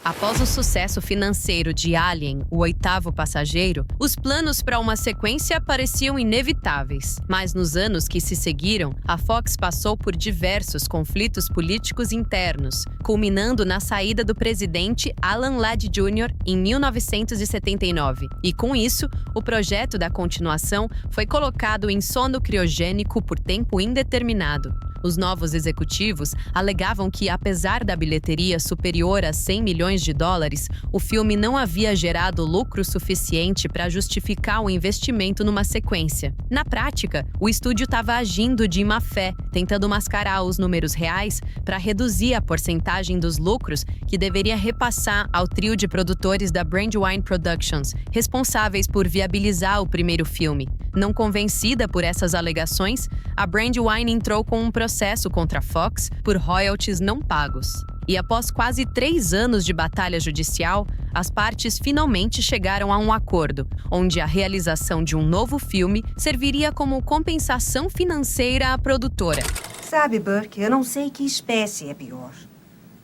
Após o sucesso financeiro de Alien, o oitavo passageiro, os planos para uma sequência pareciam inevitáveis. Mas nos anos que se seguiram, a Fox passou por diversos conflitos políticos internos, culminando na saída do presidente Alan Ladd Jr. em 1979. E com isso, o projeto da continuação foi colocado em sono criogênico por tempo indeterminado. Os novos executivos alegavam que, apesar da bilheteria superior a 100 milhões de dólares, o filme não havia gerado lucro suficiente para justificar o investimento numa sequência. Na prática, o estúdio estava agindo de má fé, tentando mascarar os números reais para reduzir a porcentagem dos lucros que deveria repassar ao trio de produtores da Brandywine Productions, responsáveis por viabilizar o primeiro filme. Não convencida por essas alegações, a Brandywine entrou com um processo contra a Fox por royalties não pagos. E após quase 3 anos de batalha judicial, as partes finalmente chegaram a um acordo, onde a realização de um novo filme serviria como compensação financeira à produtora. Sabe, Burke, eu não sei que espécie é pior.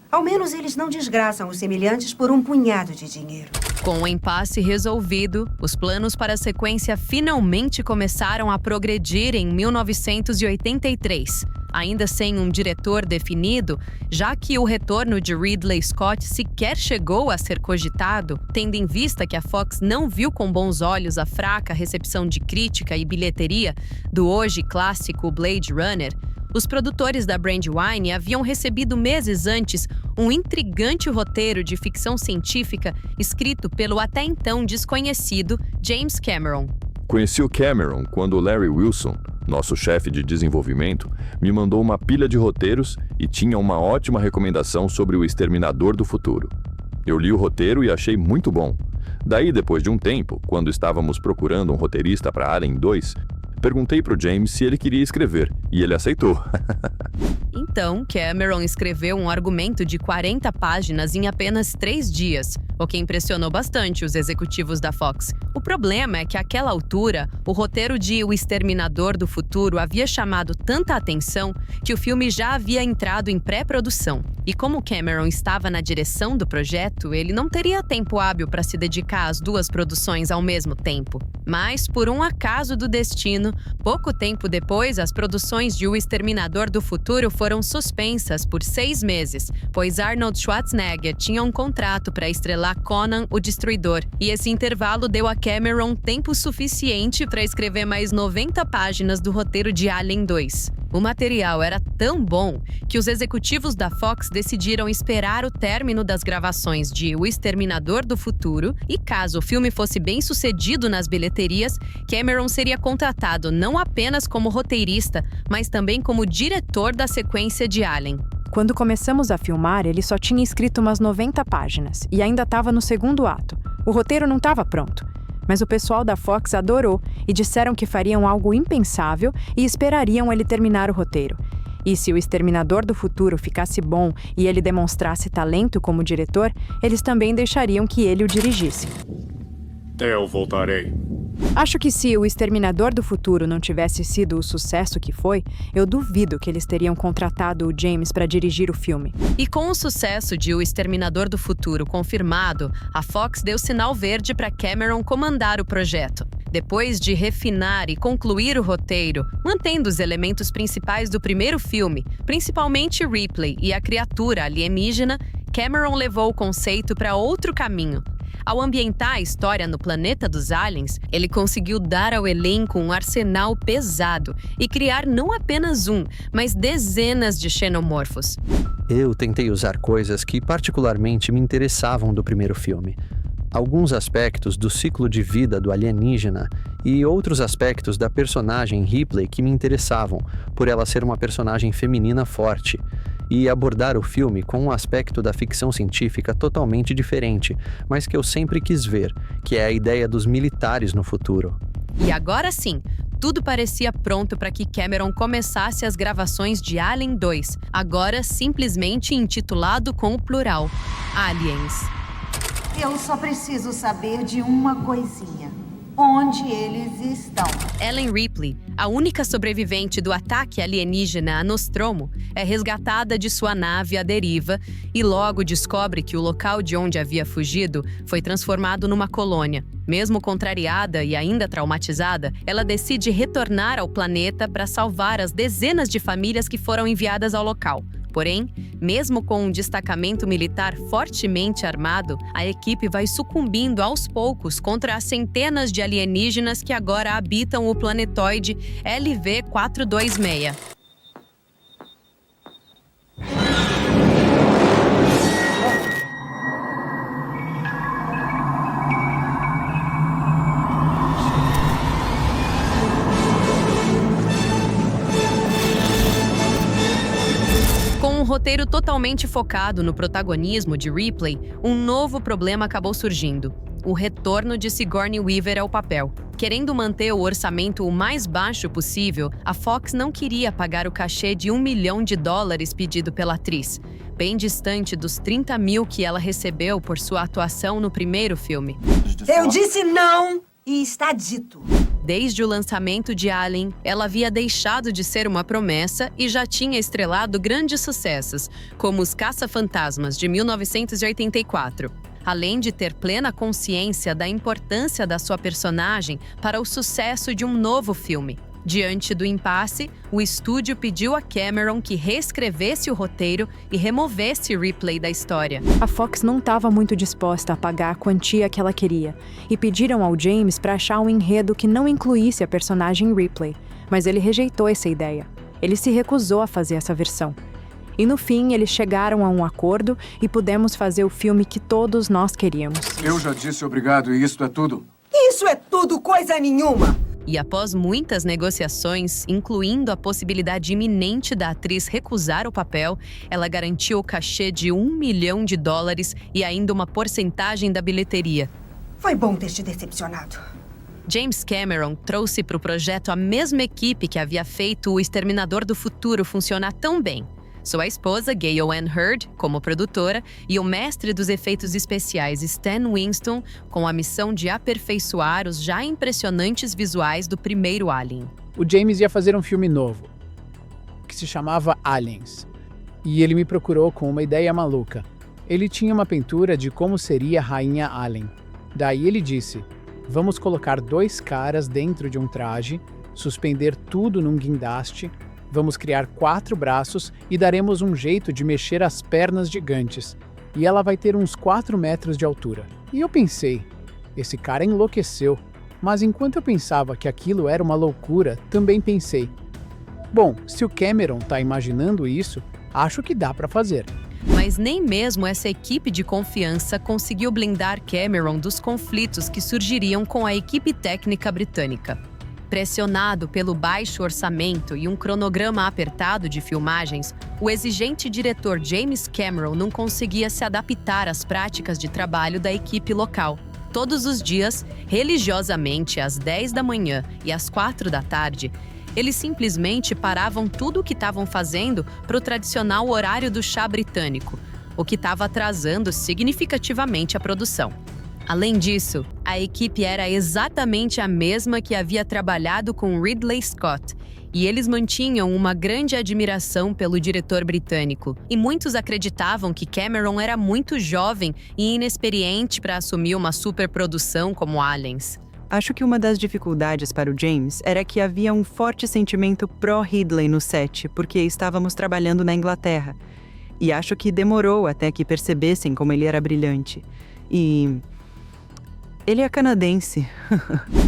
Ao menos eles não desgraçam os semelhantes por um punhado de dinheiro. Com o impasse resolvido, os planos para a sequência finalmente começaram a progredir em 1983, ainda sem um diretor definido, já que o retorno de Ridley Scott sequer chegou a ser cogitado, tendo em vista que a Fox não viu com bons olhos a fraca recepção de crítica e bilheteria do hoje clássico Blade Runner. Os produtores da Brandywine haviam recebido meses antes um intrigante roteiro de ficção científica escrito pelo até então desconhecido James Cameron. Conheci o Cameron quando o Larry Wilson, nosso chefe de desenvolvimento, me mandou uma pilha de roteiros e tinha uma ótima recomendação sobre o Exterminador do Futuro. Eu li o roteiro e achei muito bom. Daí, depois de um tempo, quando estávamos procurando um roteirista para Alien 2, perguntei para o James se ele queria escrever, e ele aceitou. Então, Cameron escreveu um argumento de 40 páginas em apenas 3 dias, o que impressionou bastante os executivos da Fox. O problema é que, àquela altura, o roteiro de O Exterminador do Futuro havia chamado tanta atenção que o filme já havia entrado em pré-produção. E como Cameron estava na direção do projeto, ele não teria tempo hábil para se dedicar às 2 produções ao mesmo tempo. Mas, por um acaso do destino, pouco tempo depois, as produções de O Exterminador do Futuro foram suspensas por 6 meses, pois Arnold Schwarzenegger tinha um contrato para estrelar Conan o Destruidor, e esse intervalo deu a Cameron tempo suficiente para escrever mais 90 páginas do roteiro de Alien 2. O material era tão bom que os executivos da Fox decidiram esperar o término das gravações de O Exterminador do Futuro e, caso o filme fosse bem sucedido nas bilheterias, Cameron seria contratado não apenas como roteirista, mas também como diretor da sequência de Alien. Quando começamos a filmar, ele só tinha escrito umas 90 páginas e ainda estava no segundo ato. O roteiro não estava pronto. Mas o pessoal da Fox adorou e disseram que fariam algo impensável e esperariam ele terminar o roteiro. E se o Exterminador do Futuro ficasse bom e ele demonstrasse talento como diretor, eles também deixariam que ele o dirigisse. Eu voltarei. Acho que se o Exterminador do Futuro não tivesse sido o sucesso que foi, eu duvido que eles teriam contratado o James para dirigir o filme. E com o sucesso de O Exterminador do Futuro confirmado, a Fox deu sinal verde para Cameron comandar o projeto. Depois de refinar e concluir o roteiro, mantendo os elementos principais do primeiro filme, principalmente Ripley e a criatura alienígena, Cameron levou o conceito para outro caminho. Ao ambientar a história no planeta dos aliens, ele conseguiu dar ao elenco um arsenal pesado e criar não apenas um, mas dezenas de xenomorfos. Eu tentei usar coisas que particularmente me interessavam do primeiro filme. Alguns aspectos do ciclo de vida do alienígena e outros aspectos da personagem Ripley que me interessavam, por ela ser uma personagem feminina forte, e abordar o filme com um aspecto da ficção científica totalmente diferente, mas que eu sempre quis ver, que é a ideia dos militares no futuro. E agora sim, tudo parecia pronto para que Cameron começasse as gravações de Alien 2, agora simplesmente intitulado com o plural, Aliens. Eu só preciso saber de uma coisinha. onde eles estão. Ellen Ripley, a única sobrevivente do ataque alienígena a Nostromo, é resgatada de sua nave à deriva e logo descobre que o local de onde havia fugido foi transformado numa colônia. Mesmo contrariada e ainda traumatizada, ela decide retornar ao planeta para salvar as dezenas de famílias que foram enviadas ao local. Porém, mesmo com um destacamento militar fortemente armado, a equipe vai sucumbindo aos poucos contra as centenas de alienígenas que agora habitam o planetoide LV-426. Com um roteiro totalmente focado no protagonismo de Ripley, um novo problema acabou surgindo: o retorno de Sigourney Weaver ao papel. Querendo manter o orçamento o mais baixo possível, a Fox não queria pagar o cachê de $1 milhão pedido pela atriz, bem distante dos 30 mil que ela recebeu por sua atuação no primeiro filme. Eu disse não e está dito. Desde o lançamento de Alien, ela havia deixado de ser uma promessa e já tinha estrelado grandes sucessos, como Os Caça-Fantasmas, de 1984. Além de ter plena consciência da importância da sua personagem para o sucesso de um novo filme. Diante do impasse, o estúdio pediu a Cameron que reescrevesse o roteiro e removesse Ripley da história. A Fox não estava muito disposta a pagar a quantia que ela queria e pediram ao James para achar um enredo que não incluísse a personagem Ripley, mas ele rejeitou essa ideia. Ele se recusou a fazer essa versão. E no fim, eles chegaram a um acordo e pudemos fazer o filme que todos nós queríamos. Eu já disse obrigado e isso é tudo. Isso é tudo coisa nenhuma! E após muitas negociações, incluindo a possibilidade iminente da atriz recusar o papel, ela garantiu o cachê de $1 milhão e ainda uma porcentagem da bilheteria. Foi bom ter te decepcionado. James Cameron trouxe para o projeto a mesma equipe que havia feito O Exterminador do Futuro funcionar tão bem. Sua esposa, Gale Ann Hurd, como produtora, e o mestre dos efeitos especiais, Stan Winston, com a missão de aperfeiçoar os já impressionantes visuais do primeiro Alien. O James ia fazer um filme novo, que se chamava Aliens, e ele me procurou com uma ideia maluca. Ele tinha uma pintura de como seria a Rainha Alien. Daí ele disse, vamos colocar 2 caras dentro de um traje, suspender tudo num guindaste, vamos criar 4 braços e daremos um jeito de mexer as pernas gigantes. E ela vai ter uns 4 metros de altura. E eu pensei, esse cara enlouqueceu. Mas enquanto eu pensava que aquilo era uma loucura, também pensei, bom, se o Cameron tá imaginando isso, acho que dá para fazer. Mas nem mesmo essa equipe de confiança conseguiu blindar Cameron dos conflitos que surgiriam com a equipe técnica britânica. Pressionado pelo baixo orçamento e um cronograma apertado de filmagens, o exigente diretor James Cameron não conseguia se adaptar às práticas de trabalho da equipe local. Todos os dias, religiosamente às 10 da manhã e às 4 da tarde, eles simplesmente paravam tudo o que estavam fazendo para o tradicional horário do chá britânico, o que estava atrasando significativamente a produção. Além disso, a equipe era exatamente a mesma que havia trabalhado com Ridley Scott, e eles mantinham uma grande admiração pelo diretor britânico. E muitos acreditavam que Cameron era muito jovem e inexperiente para assumir uma superprodução como Aliens. Acho que uma das dificuldades para o James era que havia um forte sentimento pró-Ridley no set, porque estávamos trabalhando na Inglaterra. E acho que demorou até que percebessem como ele era brilhante. E ele é canadense.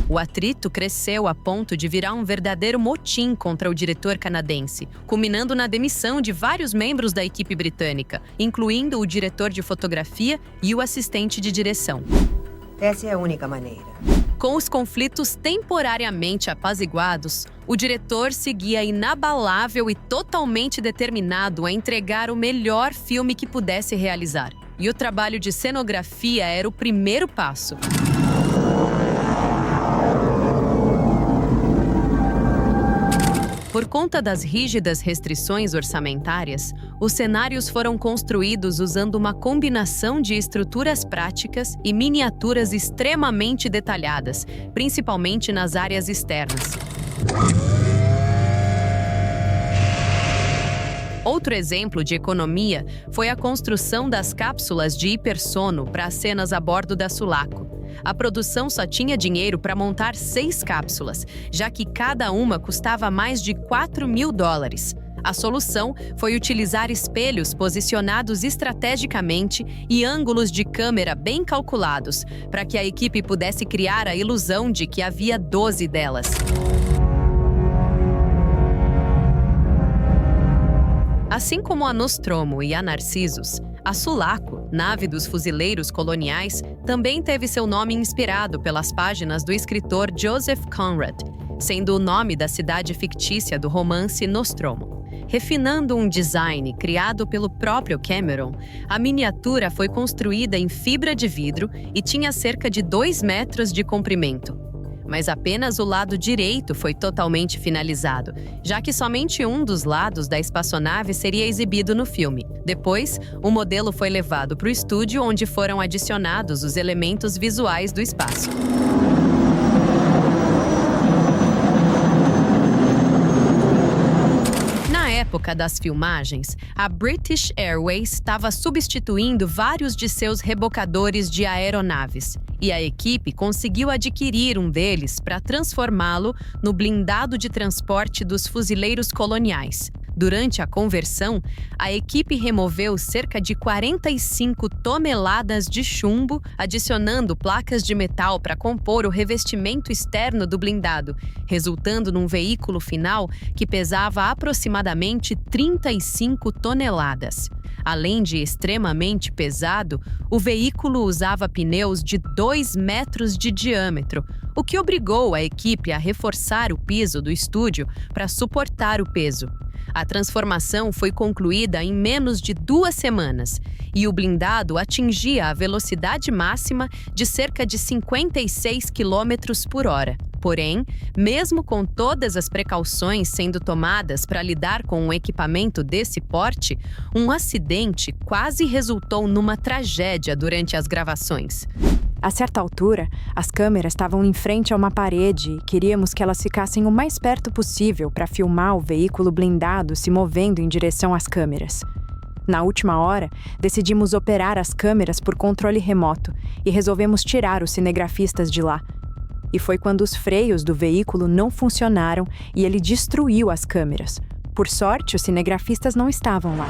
O atrito cresceu a ponto de virar um verdadeiro motim contra o diretor canadense, culminando na demissão de vários membros da equipe britânica, incluindo o diretor de fotografia e o assistente de direção. Essa é a única maneira. Com os conflitos temporariamente apaziguados, o diretor seguia inabalável e totalmente determinado a entregar o melhor filme que pudesse realizar. E o trabalho de cenografia era o primeiro passo. Por conta das rígidas restrições orçamentárias, os cenários foram construídos usando uma combinação de estruturas práticas e miniaturas extremamente detalhadas, principalmente nas áreas externas. Outro exemplo de economia foi a construção das cápsulas de hipersono para as cenas a bordo da Sulaco. A produção só tinha dinheiro para montar 6 cápsulas, já que cada uma custava mais de $4.000. A solução foi utilizar espelhos posicionados estrategicamente e ângulos de câmera bem calculados, para que a equipe pudesse criar a ilusão de que havia 12 delas. Assim como a Nostromo e a Narcissus, a Sulaco, nave dos fuzileiros coloniais, também teve seu nome inspirado pelas páginas do escritor Joseph Conrad, sendo o nome da cidade fictícia do romance Nostromo. Refinando um design criado pelo próprio Cameron, a miniatura foi construída em fibra de vidro e tinha cerca de 2 metros de comprimento. Mas apenas o lado direito foi totalmente finalizado, já que somente um dos lados da espaçonave seria exibido no filme. Depois, o modelo foi levado para o estúdio, onde foram adicionados os elementos visuais do espaço. Na época das filmagens, a British Airways estava substituindo vários de seus rebocadores de aeronaves, e a equipe conseguiu adquirir um deles para transformá-lo no blindado de transporte dos fuzileiros coloniais. Durante a conversão, a equipe removeu cerca de 45 toneladas de chumbo, adicionando placas de metal para compor o revestimento externo do blindado, resultando num veículo final que pesava aproximadamente 35 toneladas. Além de extremamente pesado, o veículo usava pneus de 2 metros de diâmetro, o que obrigou a equipe a reforçar o piso do estúdio para suportar o peso. A transformação foi concluída em menos de 2 semanas e o blindado atingia a velocidade máxima de cerca de 56 km por hora. Porém, mesmo com todas as precauções sendo tomadas para lidar com um equipamento desse porte, um acidente quase resultou numa tragédia durante as gravações. A certa altura, as câmeras estavam em frente a uma parede e queríamos que elas ficassem o mais perto possível para filmar o veículo blindado se movendo em direção às câmeras. Na última hora, decidimos operar as câmeras por controle remoto e resolvemos tirar os cinegrafistas de lá. E foi quando os freios do veículo não funcionaram e ele destruiu as câmeras. Por sorte, os cinegrafistas não estavam lá.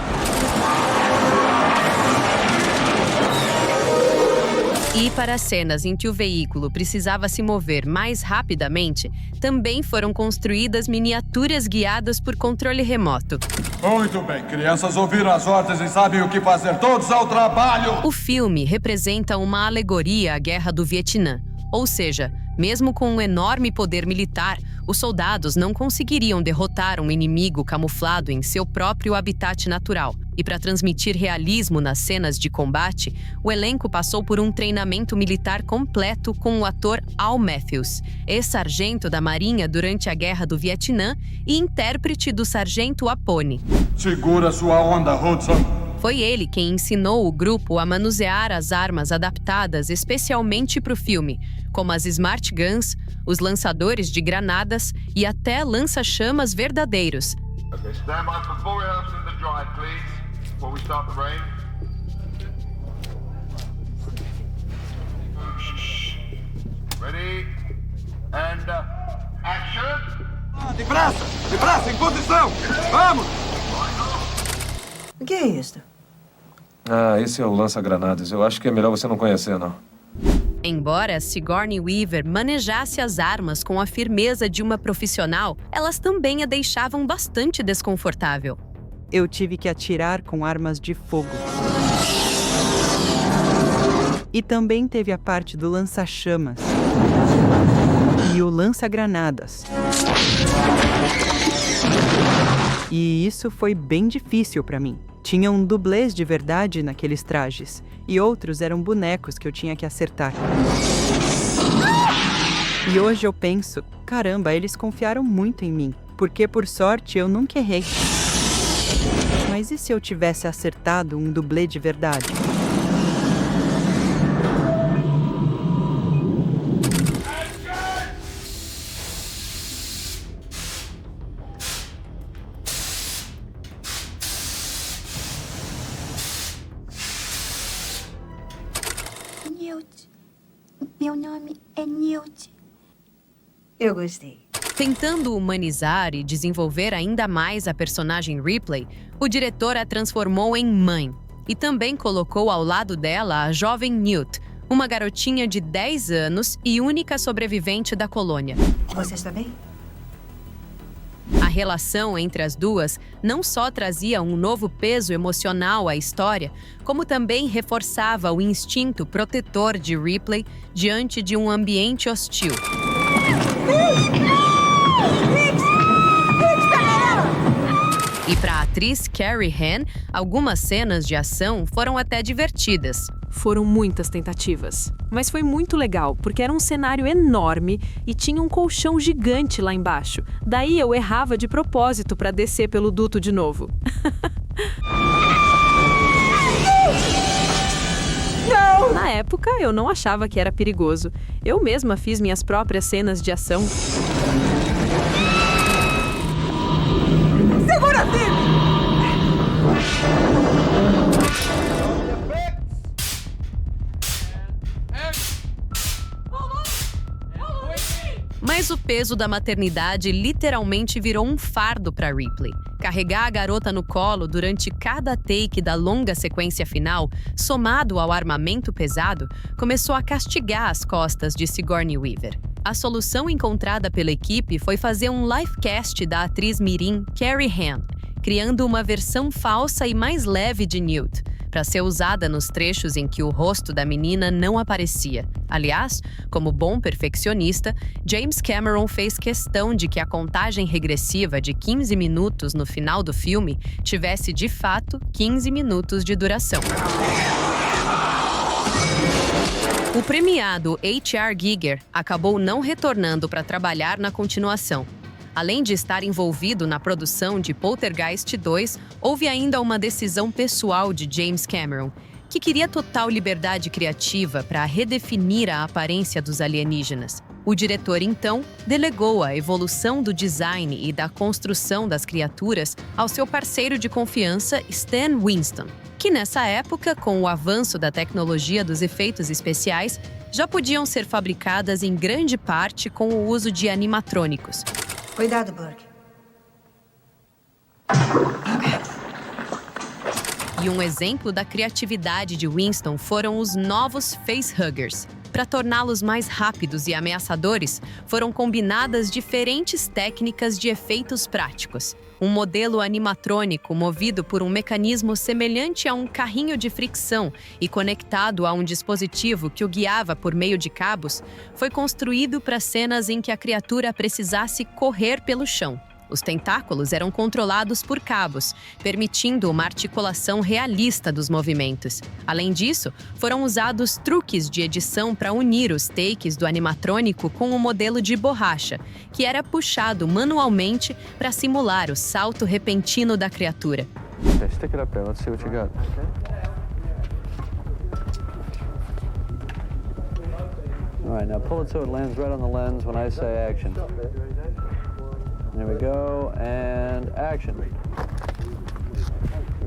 E para as cenas em que o veículo precisava se mover mais rapidamente, também foram construídas miniaturas guiadas por controle remoto. Muito bem, crianças ouviram as ordens e sabem o que fazer. Todos ao trabalho! O filme representa uma alegoria à Guerra do Vietnã, ou seja, mesmo com um enorme poder militar, os soldados não conseguiriam derrotar um inimigo camuflado em seu próprio habitat natural. E para transmitir realismo nas cenas de combate, o elenco passou por um treinamento militar completo com o ator Al Matthews, ex-sargento da Marinha durante a Guerra do Vietnã e intérprete do sargento Apone. Segura sua onda, Hudson. Foi ele quem ensinou o grupo a manusear as armas adaptadas especialmente para o filme, como as Smart Guns, os lançadores de granadas e até lança-chamas verdadeiros. Okay, stand by for 4 helps in the drive, please, before we start the rain. Ready? And action! Depressa, em posição! Vamos! O que é isto? Ah, esse é o lança-granadas. Eu acho que é melhor você não conhecer, não. Embora Sigourney Weaver manejasse as armas com a firmeza de uma profissional, elas também a deixavam bastante desconfortável. Eu tive que atirar com armas de fogo. E também teve a parte do lança-chamas. E o lança-granadas. E isso foi bem difícil para mim. Tinham dublês de verdade naqueles trajes, e outros eram bonecos que eu tinha que acertar. E hoje eu penso, caramba, eles confiaram muito em mim. porque por sorte eu nunca errei. Mas e se eu tivesse acertado um dublê de verdade? Newt. Meu nome é Newt. Eu gostei. Tentando humanizar e desenvolver ainda mais a personagem Ripley, o diretor a transformou em mãe e também colocou ao lado dela a jovem Newt, uma garotinha de 10 anos e única sobrevivente da colônia. Você está bem? A relação entre as duas não só trazia um novo peso emocional à história, como também reforçava o instinto protetor de Ripley diante de um ambiente hostil. E para a atriz Carrie Ann, algumas cenas de ação foram até divertidas. Foram muitas tentativas, mas foi muito legal, porque era um cenário enorme e tinha um colchão gigante lá embaixo. Daí eu errava de propósito para descer pelo duto de novo. Não! Na época, eu não achava que era perigoso. Eu mesma fiz minhas próprias cenas de ação. Segura firme! Mas o peso da maternidade literalmente virou um fardo para Ripley. Carregar a garota no colo durante cada take da longa sequência final, somado ao armamento pesado, começou a castigar as costas de Sigourney Weaver. A solução encontrada pela equipe foi fazer um livecast da atriz mirim Carrie Ann, criando uma versão falsa e mais leve de Newt, para ser usada nos trechos em que o rosto da menina não aparecia. Aliás, como bom perfeccionista, James Cameron fez questão de que a contagem regressiva de 15 minutos no final do filme tivesse, de fato, 15 minutos de duração. O premiado H.R. Giger acabou não retornando para trabalhar na continuação. Além de estar envolvido na produção de Poltergeist 2, houve ainda uma decisão pessoal de James Cameron, que queria total liberdade criativa para redefinir a aparência dos alienígenas. O diretor, então, delegou a evolução do design e da construção das criaturas ao seu parceiro de confiança, Stan Winston, que nessa época, com o avanço da tecnologia dos efeitos especiais, já podiam ser fabricadas em grande parte com o uso de animatrônicos. Cuidado, Burke. E um exemplo da criatividade de Winston foram os novos facehuggers. Para torná-los mais rápidos e ameaçadores, foram combinadas diferentes técnicas de efeitos práticos. Um modelo animatrônico movido por um mecanismo semelhante a um carrinho de fricção e conectado a um dispositivo que o guiava por meio de cabos, foi construído para cenas em que a criatura precisasse correr pelo chão. Os tentáculos eram controlados por cabos, permitindo uma articulação realista dos movimentos. Além disso, foram usados truques de edição para unir os takes do animatrônico com o modelo de borracha, que era puxado manualmente para simular o salto repentino da criatura. Okay, stick it up there. Let's see what you got. All right, now pull it so it lands right on the lens when I say action. There we go, and action. Like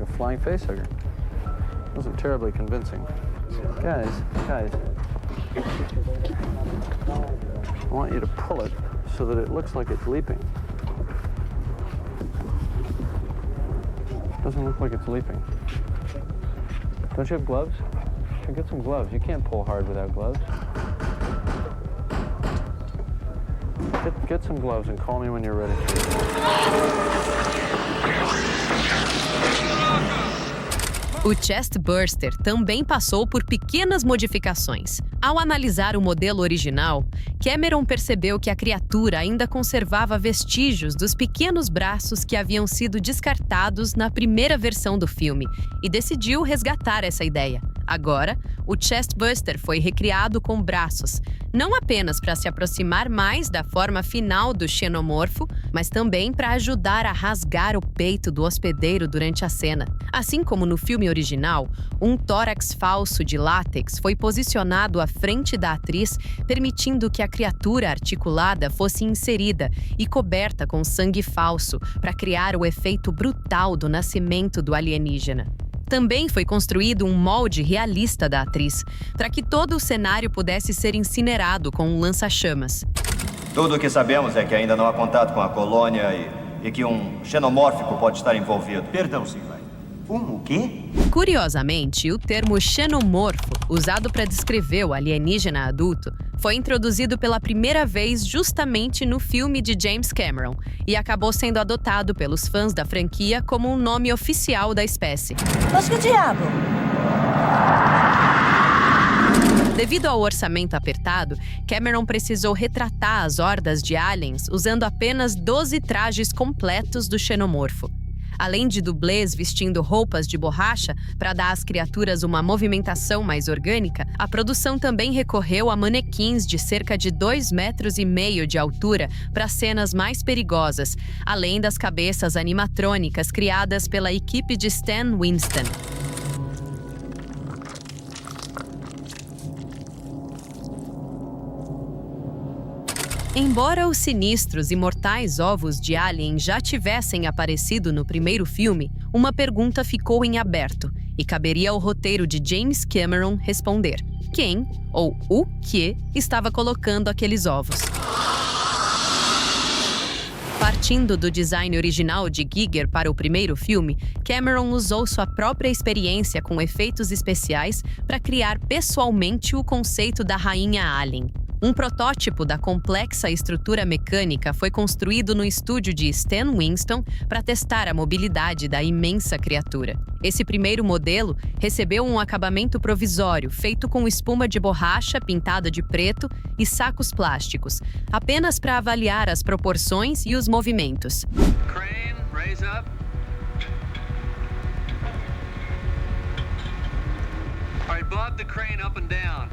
a flying facehugger. Wasn't terribly convincing. Guys. I want you to pull it so that it looks like it's leaping. Doesn't look like it's leaping. Don't you have gloves? Get some gloves. You can't pull hard without gloves. Get some gloves and call me when you're ready. O Chest Burster também passou por pequenas modificações. Ao analisar o modelo original, Cameron percebeu que a criatura ainda conservava vestígios dos pequenos braços que haviam sido descartados na primeira versão do filme e decidiu resgatar essa ideia. Agora, o Chestbuster foi recriado com braços, não apenas para se aproximar mais da forma final do xenomorfo, mas também para ajudar a rasgar o peito do hospedeiro durante a cena. Assim como no filme original, um tórax falso de látex foi posicionado à frente da atriz, permitindo que a criatura articulada fosse inserida e coberta com sangue falso para criar o efeito brutal do nascimento do alienígena. Também foi construído um molde realista da atriz, para que todo o cenário pudesse ser incinerado com um lança-chamas. Tudo o que sabemos é que ainda não há contato com a colônia e que um xenomórfico pode estar envolvido. Perdão, Silva. O quê? Curiosamente, o termo xenomorfo, usado para descrever o alienígena adulto, foi introduzido pela primeira vez justamente no filme de James Cameron e acabou sendo adotado pelos fãs da franquia como um nome oficial da espécie. Mas que diabo? Devido ao orçamento apertado, Cameron precisou retratar as hordas de aliens usando apenas 12 trajes completos do xenomorfo. Além de dublês vestindo roupas de borracha para dar às criaturas uma movimentação mais orgânica, a produção também recorreu a manequins de cerca de 2,5 metros de altura para cenas mais perigosas, além das cabeças animatrônicas criadas pela equipe de Stan Winston. Embora os sinistros e mortais ovos de Alien já tivessem aparecido no primeiro filme, uma pergunta ficou em aberto e caberia ao roteiro de James Cameron responder: quem ou o que estava colocando aqueles ovos? Partindo do design original de Giger para o primeiro filme, Cameron usou sua própria experiência com efeitos especiais para criar pessoalmente o conceito da Rainha Alien. Um protótipo da complexa estrutura mecânica foi construído no estúdio de Stan Winston para testar a mobilidade da imensa criatura. Esse primeiro modelo recebeu um acabamento provisório feito com espuma de borracha pintada de preto e sacos plásticos, apenas para avaliar as proporções e os movimentos. Crane, raise up. All right, bob the crane up and down.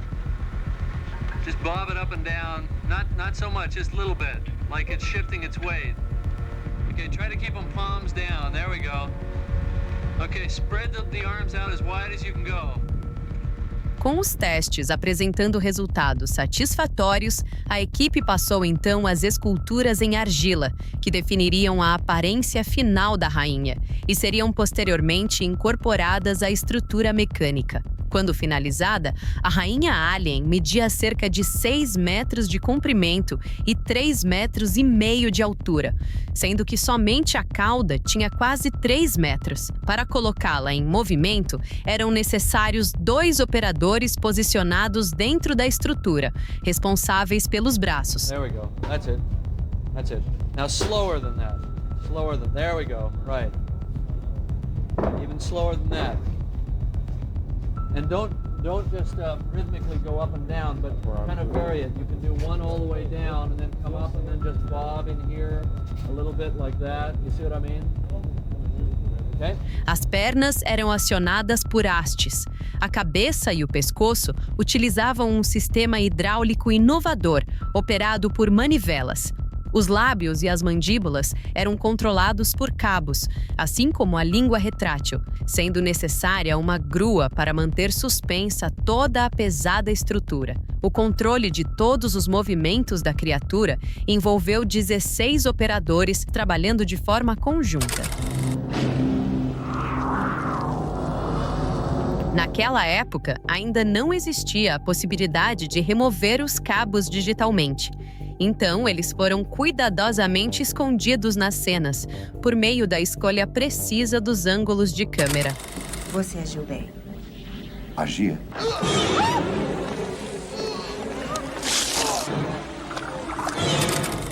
Just bob it up and down. Not so much, just a little bit, like it's shifting its weight. Okay, try to keep them palms down. There we go. Okay, spread the arms out as wide as you can go. Com os testes apresentando resultados satisfatórios, a equipe passou então às esculturas em argila, que definiriam a aparência final da rainha e seriam posteriormente incorporadas à estrutura mecânica. Quando finalizada, a Rainha Alien media cerca de 6 metros de comprimento e 3,5 metros de altura, sendo que somente a cauda tinha quase 3 metros. Para colocá-la em movimento, eram necessários 2 operadores posicionados dentro da estrutura, responsáveis pelos braços. There we go. That's it. That's it. Now slower than that. Slower than. There we go. Right. Even slower than that. And don't just rhythmically go up and down, but kind of vary it. You can do one all the way down and then come up and then just bob in here a little bit like that. You see what I mean? Okay? As pernas eram acionadas por hastes. A cabeça e o pescoço utilizavam um sistema hidráulico inovador, operado por manivelas. Os lábios e as mandíbulas eram controlados por cabos, assim como a língua retrátil, sendo necessária uma grua para manter suspensa toda a pesada estrutura. O controle de todos os movimentos da criatura envolveu 16 operadores trabalhando de forma conjunta. Naquela época, ainda não existia a possibilidade de remover os cabos digitalmente. Então, eles foram cuidadosamente escondidos nas cenas, por meio da escolha precisa dos ângulos de câmera. Você agiu bem. Agia?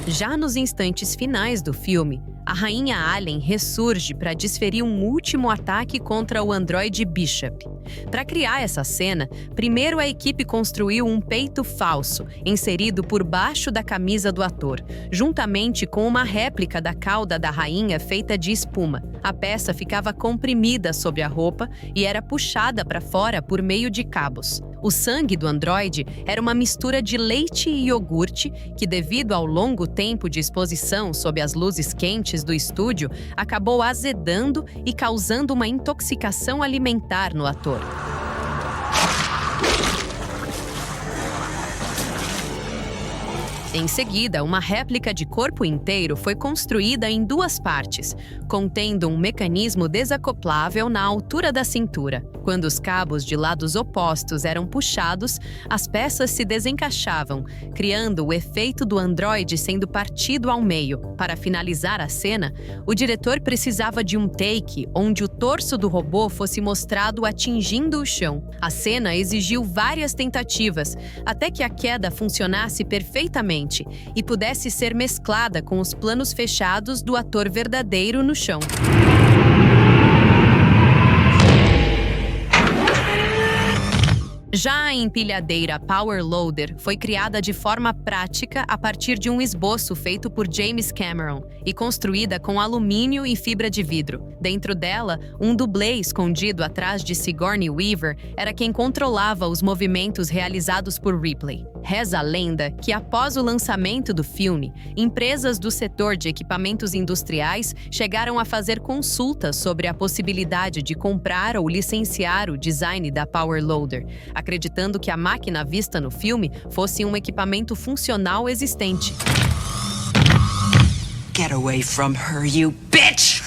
Já nos instantes finais do filme, a Rainha Alien ressurge para desferir um último ataque contra o androide Bishop. Para criar essa cena, primeiro a equipe construiu um peito falso, inserido por baixo da camisa do ator, juntamente com uma réplica da cauda da rainha feita de espuma. A peça ficava comprimida sob a roupa e era puxada para fora por meio de cabos. O sangue do androide era uma mistura de leite e iogurte que, devido ao longo tempo de exposição sob as luzes quentes do estúdio, acabou azedando e causando uma intoxicação alimentar no ator. Em seguida, uma réplica de corpo inteiro foi construída em 2 partes, contendo um mecanismo desacoplável na altura da cintura. Quando os cabos de lados opostos eram puxados, as peças se desencaixavam, criando o efeito do androide sendo partido ao meio. Para finalizar a cena, o diretor precisava de um take onde o torso do robô fosse mostrado atingindo o chão. A cena exigiu várias tentativas, até que a queda funcionasse perfeitamente e pudesse ser mesclada com os planos fechados do ator verdadeiro no chão. Já a empilhadeira Power Loader foi criada de forma prática a partir de um esboço feito por James Cameron e construída com alumínio e fibra de vidro. Dentro dela, um dublê escondido atrás de Sigourney Weaver era quem controlava os movimentos realizados por Ripley. Reza a lenda que, após o lançamento do filme, empresas do setor de equipamentos industriais chegaram a fazer consultas sobre a possibilidade de comprar ou licenciar o design da Power Loader, acreditando que a máquina vista no filme fosse um equipamento funcional existente. Get away from her, you bitch!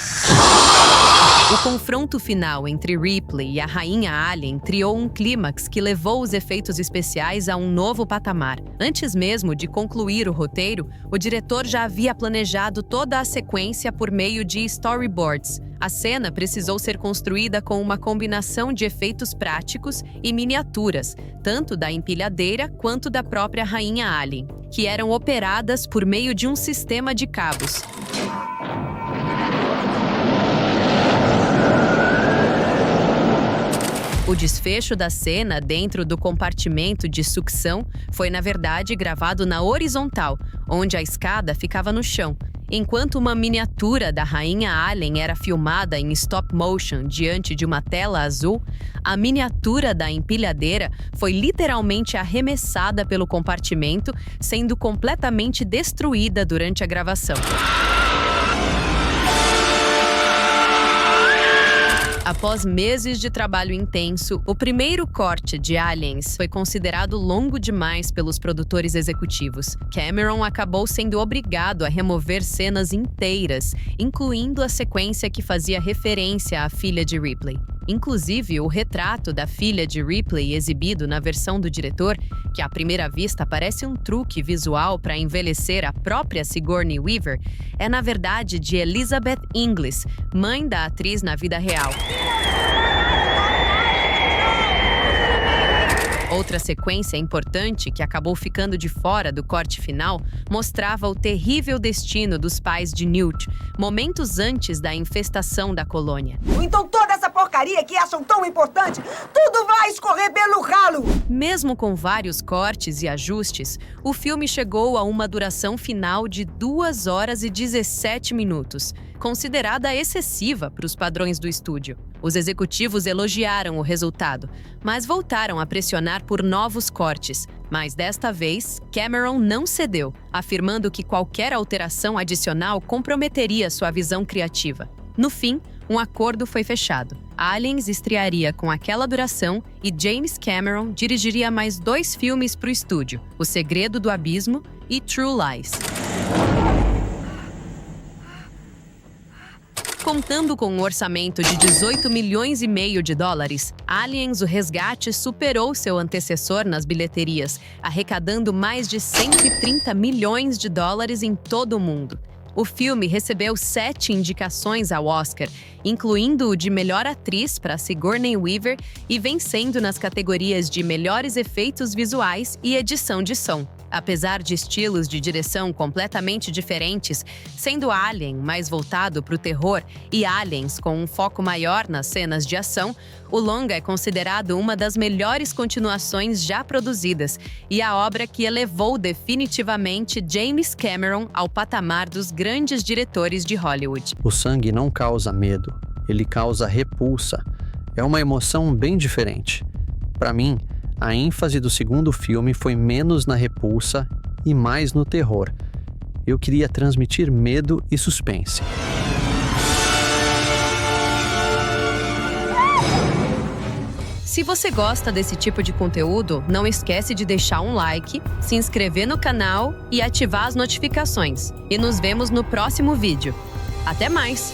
O confronto final entre Ripley e a Rainha Alien criou um clímax que levou os efeitos especiais a um novo patamar. Antes mesmo de concluir o roteiro, o diretor já havia planejado toda a sequência por meio de storyboards. A cena precisou ser construída com uma combinação de efeitos práticos e miniaturas, tanto da empilhadeira quanto da própria Rainha Alien, que eram operadas por meio de um sistema de cabos. O desfecho da cena dentro do compartimento de sucção foi, na verdade, gravado na horizontal, onde a escada ficava no chão, enquanto uma miniatura da Rainha Alien era filmada em stop motion diante de uma tela azul. A miniatura da empilhadeira foi literalmente arremessada pelo compartimento, sendo completamente destruída durante a gravação. Após meses de trabalho intenso, o primeiro corte de Aliens foi considerado longo demais pelos produtores executivos. Cameron acabou sendo obrigado a remover cenas inteiras, incluindo a sequência que fazia referência à filha de Ripley. Inclusive, o retrato da filha de Ripley exibido na versão do diretor, que à primeira vista parece um truque visual para envelhecer a própria Sigourney Weaver, é na verdade de Elizabeth Inglis, mãe da atriz na vida real. Outra sequência importante, que acabou ficando de fora do corte final, mostrava o terrível destino dos pais de Newt, momentos antes da infestação da colônia. Então toda essa porcaria que acham tão importante, tudo vai escorrer pelo ralo! Mesmo com vários cortes e ajustes, o filme chegou a uma duração final de 2 horas e 17 minutos, considerada excessiva para os padrões do estúdio. Os executivos elogiaram o resultado, mas voltaram a pressionar por novos cortes. Mas desta vez, Cameron não cedeu, afirmando que qualquer alteração adicional comprometeria sua visão criativa. No fim, um acordo foi fechado. Aliens estrearia com aquela duração e James Cameron dirigiria mais 2 filmes para o estúdio: O Segredo do Abismo e True Lies. Contando com um orçamento de 18 milhões e meio de dólares, Aliens: O Resgate superou seu antecessor nas bilheterias, arrecadando mais de 130 milhões de dólares em todo o mundo. O filme recebeu 7 indicações ao Oscar, incluindo o de melhor atriz para Sigourney Weaver e vencendo nas categorias de melhores efeitos visuais e edição de som. Apesar de estilos de direção completamente diferentes, sendo Alien mais voltado para o terror e Aliens com um foco maior nas cenas de ação, o longa é considerado uma das melhores continuações já produzidas e a obra que elevou definitivamente James Cameron ao patamar dos grandes diretores de Hollywood. O sangue não causa medo, ele causa repulsa. É uma emoção bem diferente. Para mim, a ênfase do segundo filme foi menos na repulsa e mais no terror. Eu queria transmitir medo e suspense. Se você gosta desse tipo de conteúdo, não esquece de deixar um like, se inscrever no canal e ativar as notificações. E nos vemos no próximo vídeo. Até mais!